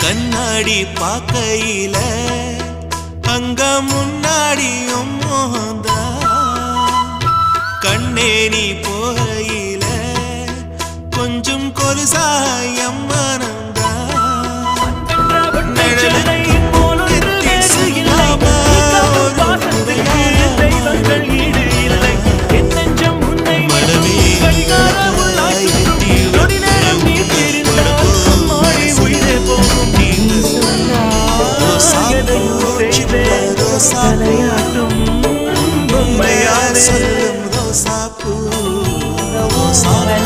கண்ணாடி பாக்கையில அங்க முன்னாடியும் மோகந்தா கண்ணே நீ போகையில கொஞ்சம் கொலுசாயம் மனந்தா சொல்லும் ரோசாப்பூ ரோசாப்பூ